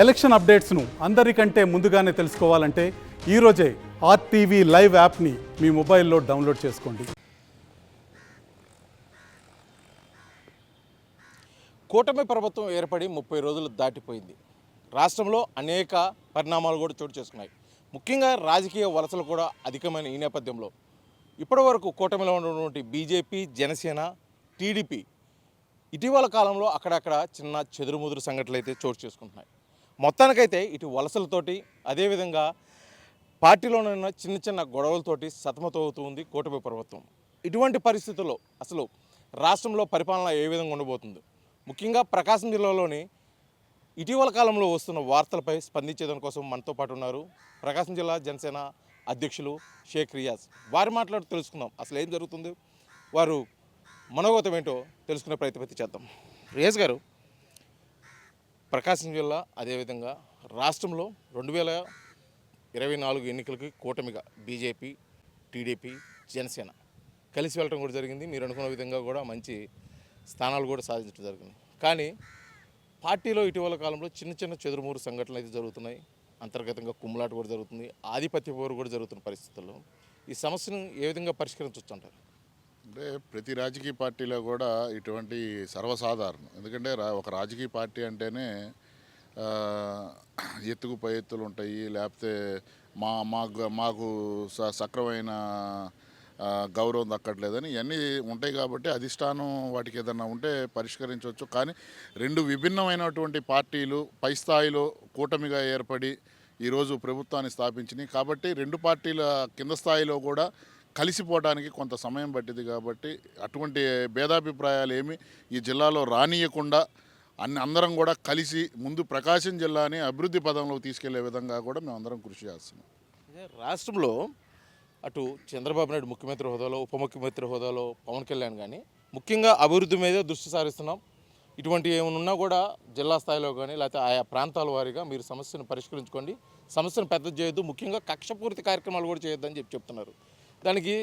Election అప్డేట్స్ను అందరికంటే ముందుగానే తెలుసుకోవాలంటే ఈరోజే ఆర్టీవీ లైవ్ యాప్ని మీ మొబైల్లో డౌన్లోడ్ చేసుకోండి. కూటమి ప్రభుత్వం ఏర్పడి 30 రోజులు దాటిపోయింది. రాష్ట్రంలో అనేక పరిణామాలు కూడా చోటు చేసుకున్నాయి. ముఖ్యంగా రాజకీయ వలసలు కూడా అధికమైన ఈ నేపథ్యంలో ఇప్పటివరకు కూటమిలో ఉన్నటువంటి బీజేపీ, జనసేన, టీడీపీ ఇటీవల కాలంలో అక్కడక్కడ చిన్న చెదురుముదురు సంఘటనలు అయితే చోటు చేసుకుంటున్నాయి. మొత్తానికైతే ఇటు వలసలతోటి అదేవిధంగా పార్టీలోనున్న చిన్న చిన్న గొడవలతోటి సతమతమవుతూ ఉంది కూటమి ప్రభుత్వం. ఇటువంటి పరిస్థితుల్లో అసలు రాష్ట్రంలో పరిపాలన ఏ విధంగా ఉండబోతుంది, ముఖ్యంగా ప్రకాశం జిల్లాలోని ఇటీవల కాలంలో వస్తున్న వార్తలపై స్పందించేదాని కోసం మనతో పాటు ఉన్నారు ప్రకాశం జిల్లా జనసేన అధ్యక్షులు షేక్ రియాజ్. వారి మాట్లాడుతూ తెలుసుకుందాం అసలు ఏం జరుగుతుంది, వారు మనోగతం ఏంటో తెలుసుకునే ప్రయత్నం చేద్దాం. రియాజ్ గారు, ప్రకాశం జిల్లా అదేవిధంగా రాష్ట్రంలో 2024 ఎన్నికలకి కూటమిగా బీజేపీ, టీడీపీ, జనసేన కలిసి వెళ్ళడం కూడా జరిగింది. మీరు అనుకున్న విధంగా కూడా మంచి స్థానాలు కూడా సాధించడం జరిగింది. కానీ పార్టీలో ఇటీవల కాలంలో చిన్న చిన్న చెదురుమూరు సంఘటనలు అయితే జరుగుతున్నాయి. అంతర్గతంగా కుమ్ములాట కూడా జరుగుతుంది, ఆధిపత్య పోరు కూడా జరుగుతున్న పరిస్థితుల్లో ఈ సమస్యను ఏ విధంగా పరిష్కరించవచ్చు? అంటే ప్రతి రాజకీయ పార్టీలో కూడా ఇటువంటి సర్వసాధారణం. ఎందుకంటే ఒక రాజకీయ పార్టీ అంటేనే ఎత్తుకు పై ఎత్తులు ఉంటాయి, లేకపోతే మాకు సక్రమైన గౌరవం దక్కట్లేదని ఇవన్నీ ఉంటాయి. కాబట్టి అధిష్టానం వాటికి ఏదన్నా ఉంటే పరిష్కరించవచ్చు. కానీ రెండు విభిన్నమైనటువంటి పార్టీలు పై స్థాయిలో కూటమిగా ఏర్పడి ఈరోజు ప్రభుత్వాన్ని స్థాపించినాయి. కాబట్టి రెండు పార్టీల కింద స్థాయిలో కూడా కలిసిపోవడానికి కొంత సమయం పట్టింది. కాబట్టి అటువంటి భేదాభిప్రాయాలు ఏమి ఈ జిల్లాలో రానియకుండా అందరం కూడా కలిసి ముందు ప్రకాశం జిల్లాని అభివృద్ధి పదంలోకి తీసుకెళ్లే విధంగా కూడా మేము అందరం కృషి చేస్తున్నాం. రాష్ట్రంలో అటు చంద్రబాబు నాయుడు ముఖ్యమంత్రి హోదాలో, ఉప ముఖ్యమంత్రి హోదాలో పవన్ కళ్యాణ్ కానీ ముఖ్యంగా అభివృద్ధి మీదే దృష్టి సారిస్తున్నాం. ఇటువంటి ఏమన్నా కూడా జిల్లా స్థాయిలో కానీ లేకపోతే ఆయా ప్రాంతాల వారీగా మీరు సమస్యను పరిష్కరించుకోండి, సమస్యను పెద్ద చేయొద్దు, ముఖ్యంగా కక్షపూర్తి కార్యక్రమాలు కూడా చేయొద్దని చెప్తున్నారు. దానికి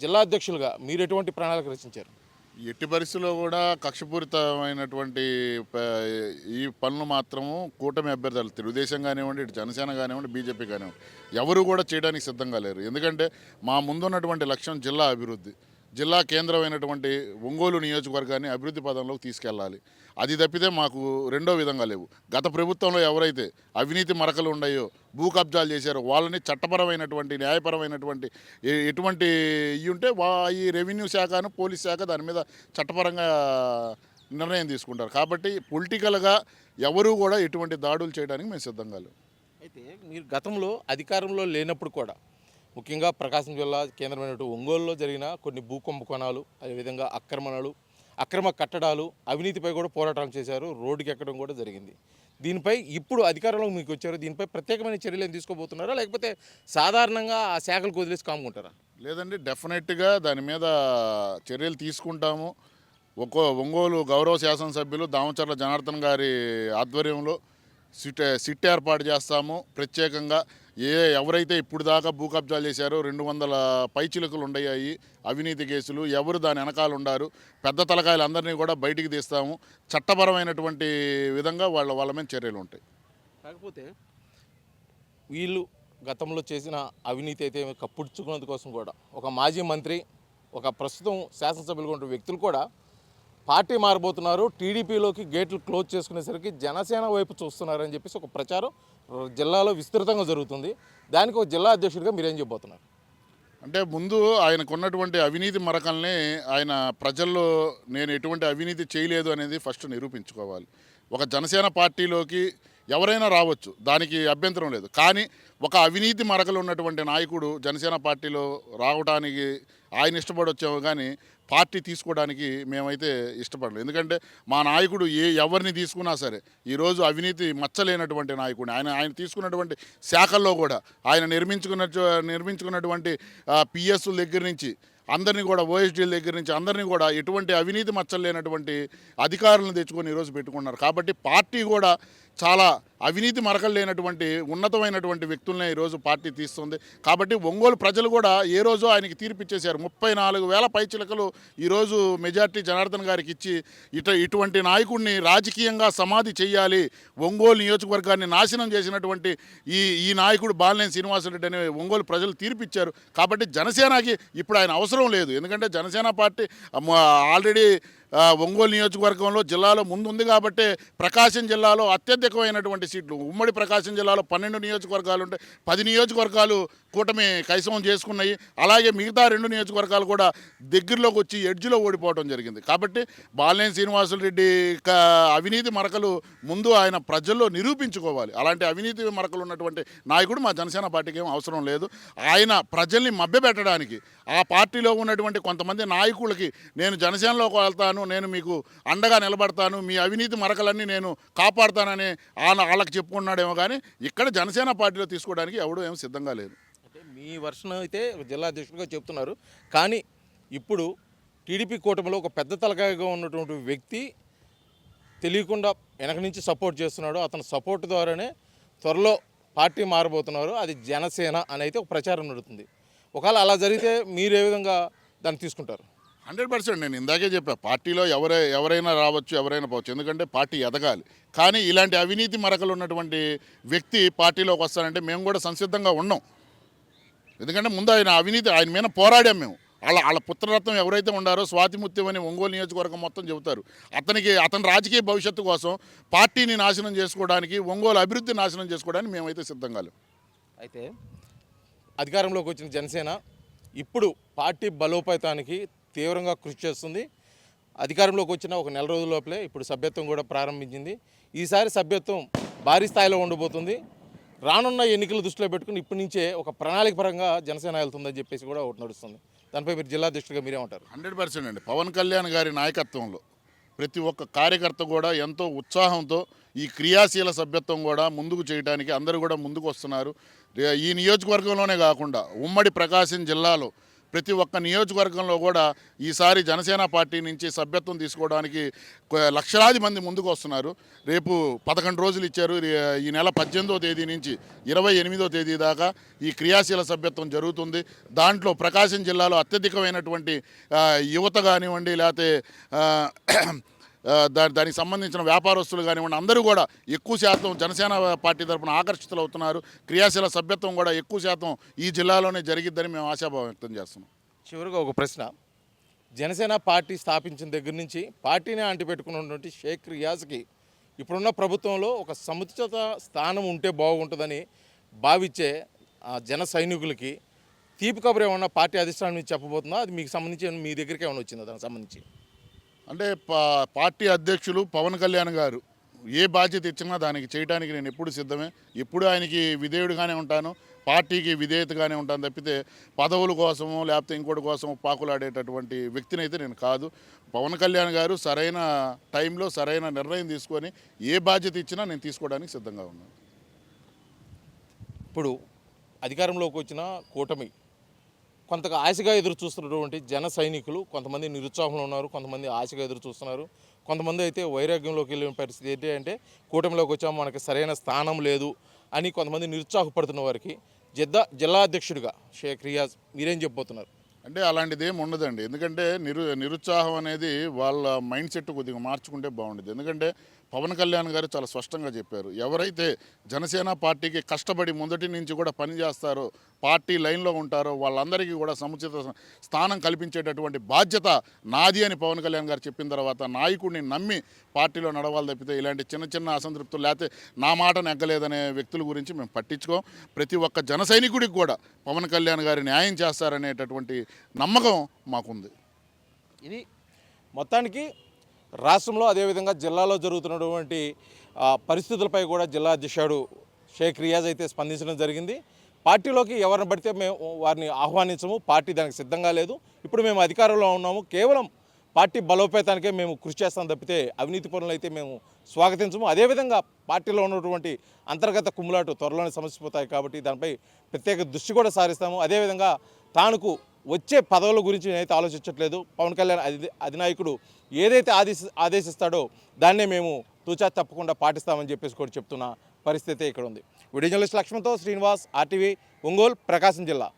జిల్లా అధ్యక్షులుగా మీరు ఎటువంటి ప్రణాళిక రచించారు? ఎట్టి పరిస్థితుల్లో కూడా కక్షపూరితమైనటువంటి ఈ పనులు మాత్రము కూటమి అభ్యర్థులు తెలుగుదేశం కానివ్వండి, ఇటు జనసేన కానివ్వండి, బీజేపీ కానివ్వండి ఎవరు కూడా చేయడానికి సిద్ధంగా లేరు. ఎందుకంటే మా ముందున్నటువంటి లక్ష్యం జిల్లా అభివృద్ధి, జిల్లా కేంద్రమైనటువంటి ఒంగోలు నియోజకవర్గాన్ని అభివృద్ధి పదంలోకి తీసుకెళ్ళాలి. అది తప్పితే మాకు రెండో విధంగా లేవు. గత ప్రభుత్వంలో ఎవరైతే అవినీతి మరకలు ఉన్నాయో, భూ కబ్జాలు చేశారో వాళ్ళని చట్టపరమైనటువంటి న్యాయపరమైనటువంటి ఎటువంటి ఇవి ఉంటే ఈ రెవెన్యూ శాఖను పోలీస్ శాఖ దాని మీద చట్టపరంగా నిర్ణయం తీసుకుంటారు. కాబట్టి పొలిటికల్గా ఎవరూ కూడా ఎటువంటి దాడులు చేయడానికి మేము సిద్ధంగా లేవు. అయితే మీరు గతంలో అధికారంలో లేనప్పుడు కూడా ముఖ్యంగా ప్రకాశం జిల్లా కేంద్రమైనటువంటి ఒంగోలులో జరిగిన కొన్ని భూ కుంభకోణాలు, అదేవిధంగా అక్రమ కట్టడాలు, అవినీతిపై కూడా పోరాటం చేశారు, రోడ్డుకి ఎక్కడం కూడా జరిగింది. దీనిపై ఇప్పుడు అధికారంలో మీకు వచ్చారు, దీనిపై ప్రత్యేకమైన చర్యలు తీసుకోబోతున్నారా, లేకపోతే సాధారణంగా ఆ శాఖలకు వదిలేసి కాముకుంటారా? లేదండి, డెఫినెట్గా దాని మీద చర్యలు తీసుకుంటాము. ఒంగోలు గౌరవ శాసనసభ్యులు దామచర్ల జనార్దన్ గారి ఆధ్వర్యంలో సిట్ ఏర్పాటు చేస్తాము. ప్రత్యేకంగా ఎవరైతే ఇప్పుడు దాకా భూ కబ్జాలు చేశారో 200 పైచిలుకలు ఉండయాయి అవినీతి కేసులు, ఎవరు దాని వెనకాల ఉండారు, పెద్ద తలకాయలు అందరినీ కూడా బయటికి తీస్తాము. చట్టపరమైనటువంటి విధంగా వాళ్ళ మీద చర్యలు ఉంటాయి. కాకపోతే వీళ్ళు గతంలో చేసిన అవినీతి అయితే కప్పుడ్చుకునేందు కోసం కూడా ఒక మాజీ మంత్రి, ఒక ప్రస్తుతం శాసనసభ్యులుగా ఉన్న వ్యక్తులు కూడా పార్టీ మారబోతున్నారు, టీడీపీలోకి గేట్లు క్లోజ్ చేసుకునేసరికి జనసేన వైపు చూస్తున్నారని చెప్పేసి ఒక ప్రచారం జిల్లాలో విస్తృతంగా జరుగుతుంది. దానికి ఒక జిల్లా అధ్యక్షుడిగా మీరేం చెప్పబోతున్నారు? అంటే ముందు ఆయనకున్నటువంటి అవినీతి మరకల్ని ఆయన ప్రజల్లో నేను ఎటువంటి అవినీతి చేయలేదు అనేది ఫస్ట్ నిరూపించుకోవాలి. ఒక జనసేన పార్టీలోకి ఎవరైనా రావచ్చు, దానికి అభ్యంతరం లేదు. కానీ ఒక అవినీతి మరకలు ఉన్నటువంటి నాయకుడు జనసేన పార్టీలో రావడానికి ఆయన ఇష్టపడొచ్చాము, కానీ పార్టీ తీసుకోవడానికి మేమైతే ఇష్టపడలేదు. ఎందుకంటే మా నాయకుడు ఎవరిని తీసుకున్నా సరే ఈరోజు అవినీతి మచ్చలేనటువంటి నాయకుడు. ఆయన తీసుకున్నటువంటి శాఖల్లో కూడా ఆయన నిర్మించుకున్నటువంటి పిఎస్ల దగ్గర నుంచి అందరినీ కూడా, ఓఎస్డీల దగ్గర నుంచి అందరినీ కూడా ఎటువంటి అవినీతి మచ్చలు లేనటువంటి అధికారులను తెచ్చుకొని ఈరోజు పెట్టుకున్నారు. కాబట్టి పార్టీ కూడా చాలా అవినీతి మరకలు లేనటువంటి ఉన్నతమైనటువంటి వ్యక్తులనే ఈరోజు పార్టీ తీస్తుంది. కాబట్టి ఒంగోలు ప్రజలు కూడా ఏ రోజు ఆయనకి తీర్పిచ్చేశారు. 34,000 పైచిలకలు ఈరోజు మెజార్టీ జనార్దన్ గారికి ఇచ్చి ఇటువంటి నాయకుడిని రాజకీయంగా సమాధి చేయాలి, ఒంగోలు నియోజకవర్గాన్ని నాశనం చేసినటువంటి ఈ నాయకుడు బాలినేని శ్రీనివాసరెడ్డి అనే ఒంగోలు ప్రజలు తీర్పిచ్చారు. కాబట్టి జనసేనకి ఇప్పుడు ఆయన అవసరం లేదు. ఎందుకంటే జనసేన పార్టీ ఆల్రెడీ ఒంగోలు నియోజకవర్గంలో జిల్లాలో ముందుంది. కాబట్టి ప్రకాశం జిల్లాలో అత్యధికమైనటువంటి సీట్లు, ఉమ్మడి ప్రకాశం జిల్లాలో 12 నియోజకవర్గాలు ఉంటే 10 నియోజకవర్గాలు కూటమి కైసవం చేసుకున్నాయి. అలాగే మిగతా 2 నియోజకవర్గాలు కూడా దగ్గరలోకి వచ్చి ఎడ్జ్లో ఓడిపోవడం జరిగింది. కాబట్టి బాలినేని శ్రీనివాసరెడ్డి అవినీతి మరకలు ముందు ఆయన ప్రజల్లో నిరూపించుకోవాలి. అలాంటి అవినీతి మరకలు ఉన్నటువంటి నాయకుడు మా జనసేన పార్టీకి ఏం అవసరం లేదు. ఆయన ప్రజల్ని మభ్యపెట్టడానికి ఆ పార్టీలో ఉన్నటువంటి కొంతమంది నాయకులకి నేను జనసేనలోకి వెళ్తాను, నేను మీకు అండగా నిలబడతాను, మీ అవినీతి మరకలన్నీ నేను కాపాడుతానని వాళ్ళకి చెప్పుకున్నాడేమో కానీ ఇక్కడ జనసేన పార్టీలో తీసుకోవడానికి ఎవడూ ఏం సిద్ధంగా లేదు. అంటే మీ వర్షన్ అయితే జిల్లా అధ్యక్షుడిగా చెప్తున్నారు, కానీ ఇప్పుడు టీడీపీ కూటమిలో ఒక పెద్ద తలకాయగా ఉన్నటువంటి వ్యక్తి తెలియకుండా వెనక నుంచి సపోర్ట్ చేస్తున్నాడు. అతని సపోర్ట్ ద్వారానే త్వరలో పార్టీ మారబోతున్నారు, అది జనసేన అని అయితే ఒక ప్రచారం నడుస్తుంది. ఒకవేళ అలా జరిగితే మీరు ఏ విధంగా దాన్ని తీసుకుంటారు? 100% నేను ఇందాకే చెప్పా, పార్టీలో ఎవరైనా రావచ్చు, ఎవరైనా పోవచ్చు. ఎందుకంటే పార్టీ ఎదగాలి. కానీ ఇలాంటి అవినీతి మరకలు ఉన్నటువంటి వ్యక్తి పార్టీలోకి వస్తానంటే మేము కూడా సంసిద్ధంగా ఉన్నాం. ఎందుకంటే ముందు ఆయన మీద పోరాడాం మేము. వాళ్ళ పుత్రరత్నం ఎవరైతే ఉండారో స్వాతిముత్యం అని ఒంగోలు నియోజకవర్గం మొత్తం చెబుతారు. అతని రాజకీయ భవిష్యత్తు కోసం పార్టీని నాశనం చేసుకోవడానికి, ఒంగోలు అభివృద్ధి నాశనం చేసుకోవడానికి మేమైతే సిద్ధంగా లేం. అయితే అధికారంలోకి వచ్చిన జనసేన ఇప్పుడు పార్టీ బలోపేతానికి తీవ్రంగా కృషి చేస్తుంది. అధికారంలోకి వచ్చిన ఒక నెల రోజుల లోపలే ఇప్పుడు సభ్యత్వం కూడా ప్రారంభించింది. ఈసారి సభ్యత్వం భారీ స్థాయిలో ఉండబోతుంది. రానున్న ఎన్నికలు దృష్టిలో పెట్టుకుని ఇప్పటి నుంచే ఒక ప్రణాళిక పరంగా జనసేన వెళ్తుందని చెప్పేసి కూడా ఒకటి నడుస్తుంది. దానిపై మీరు జిల్లా అధ్యక్షుడిగా మీరేమంటారు? 100% అండి. పవన్ కళ్యాణ్ గారి నాయకత్వంలో ప్రతి ఒక్క కార్యకర్త కూడా ఎంతో ఉత్సాహంతో ఈ క్రియాశీల సభ్యత్వం కూడా ముందుకు చేయడానికి అందరూ కూడా ముందుకు వస్తున్నారు. ఈ నియోజకవర్గంలోనే కాకుండా ఉమ్మడి ప్రకాశం జిల్లాలో ప్రతి ఒక్క నియోజకవర్గంలో కూడా ఈసారి జనసేన పార్టీ నుంచి సభ్యత్వం తీసుకోవడానికి లక్షలాది మంది ముందుకు వస్తున్నారు. రేపు 11 రోజులు ఇచ్చారు. ఈ నెల 18వ తేదీ నుంచి 28వ తేదీ దాకా ఈ క్రియాశీల సభ్యత్వం జరుగుతుంది. దాంట్లో ప్రకాశం జిల్లాలో అత్యధికమైనటువంటి యువత కానివ్వండి, లేకపోతే దానికి సంబంధించిన వ్యాపారస్తులు కానివ్వండి, అందరూ కూడా ఎక్కువ శాతం జనసేన పార్టీ తరఫున ఆకర్షితులు అవుతున్నారు. క్రియాశీల సభ్యత్వం కూడా ఎక్కువ శాతం ఈ జిల్లాలోనే జరిగిద్దని మేము ఆశాభావం వ్యక్తం చేస్తున్నాం. చివరిగా ఒక ప్రశ్న, జనసేన పార్టీ స్థాపించిన దగ్గర నుంచి పార్టీని అంటిపెట్టుకున్నటువంటి షేక్ రియాజ్కి ఇప్పుడున్న ప్రభుత్వంలో ఒక సముచిత స్థానం ఉంటే బాగుంటుందని భావించే జన సైనికులకి తీపి కబురు ఏమన్నా పార్టీ అధిష్టానం నుంచి చెప్పబోతుందా? అది మీకు సంబంధించి మీ దగ్గరికి ఏమైనా వచ్చిందా దానికి సంబంధించి? అంటే పార్టీ అధ్యక్షులు పవన్ కళ్యాణ్ గారు ఏ బాధ్యత ఇచ్చినా దానికి చేయడానికి నేను ఎప్పుడు సిద్ధమే. ఎప్పుడు ఆయనకి విధేయుడిగానే ఉంటాను, పార్టీకి విధేయతగానే ఉంటాను తప్పితే పదవుల కోసమో లేకపోతే ఇంకోటి కోసమో పాకులాడేటటువంటి వ్యక్తిని అయితే నేను కాదు. పవన్ కళ్యాణ్ గారు సరైన టైంలో సరైన నిర్ణయం తీసుకొని ఏ బాధ్యత ఇచ్చినా నేను తీసుకోవడానికి సిద్ధంగా ఉన్నాను. ఇప్పుడు అధికారంలోకి వచ్చిన కూటమి కొంతగా ఆశగా ఎదురు చూస్తున్నటువంటి జన సైనికులు కొంతమంది నిరుత్సాహంలో ఉన్నారు, కొంతమంది ఆశగా ఎదురు చూస్తున్నారు, కొంతమంది అయితే వైరాగ్యంలోకి వెళ్ళిన పరిస్థితి ఏంటి అంటే కూటమిలోకి వచ్చాము మనకి సరైన స్థానం లేదు అని కొంతమంది నిరుత్సాహపడుతున్న వారికి జిల్లా అధ్యక్షుడిగా షేక్ రియాజ్ మీరేం చెప్పబోతున్నారు? అంటే అలాంటిది ఏమి ఉండదండి. ఎందుకంటే నిరుత్సాహం అనేది వాళ్ళ మైండ్ సెట్ కొద్దిగా మార్చుకుంటే బాగుండేది. ఎందుకంటే పవన్ కళ్యాణ్ గారు చాలా స్పష్టంగా చెప్పారు, ఎవరైతే జనసేన పార్టీకి కష్టపడి మొదటి నుంచి కూడా పనిచేస్తారో, పార్టీ లైన్లో ఉంటారో వాళ్ళందరికీ కూడా సముచిత స్థానం కల్పించేటటువంటి బాధ్యత నాది అని పవన్ కళ్యాణ్ గారు చెప్పిన తర్వాత నాయకుడిని నమ్మి పార్టీలో నడవాలి తప్పితే ఇలాంటి చిన్న చిన్న అసంతృప్తులు లేకపోతే నా మాట నెగ్గలేదనే వ్యక్తుల గురించి మేము పట్టించుకోం. ప్రతి ఒక్క జన సైనికుడికి కూడా పవన్ కళ్యాణ్ గారు న్యాయం చేస్తారనేటటువంటి నమ్మకం మాకుంది. ఇది మొత్తానికి రాష్ట్రంలో అదేవిధంగా జిల్లాలో జరుగుతున్నటువంటి పరిస్థితులపై కూడా జిల్లా అధ్యక్షుడు షేక్ రియాజ్ అయితే స్పందించడం జరిగింది. పార్టీలోకి ఎవరిని పడితే మేము వారిని ఆహ్వానించము, పార్టీ దానికి సిద్ధంగా లేదు, ఇప్పుడు మేము అధికారంలో ఉన్నాము, కేవలం పార్టీ బలోపేతానికే మేము కృషి చేస్తాం తప్పితే అవినీతి పనులు అయితే మేము స్వాగతించము. అదేవిధంగా పార్టీలో ఉన్నటువంటి అంతర్గత కుమ్ములాటు త్వరలోనే సమసిపోతాయి కాబట్టి దానిపై ప్రత్యేక దృష్టి కూడా సారిస్తాము. అదేవిధంగా తానుకు వచ్చే పదవుల గురించి నేనైతే ఆలోచించట్లేదు, పవన్ కళ్యాణ్ అధినాయకుడు ఏదైతే ఆదేశిస్తాడో దాన్నే మేము తూచా తప్పకుండా పాటిస్తామని చెప్పేసి కూడా చెప్తున్న పరిస్థితి ఇక్కడ ఉంది. వీడియో జర్నలిస్ట్ లక్ష్మణ్తో శ్రీనివాస్, RTV, ఒంగోలు, ప్రకాశం జిల్లా.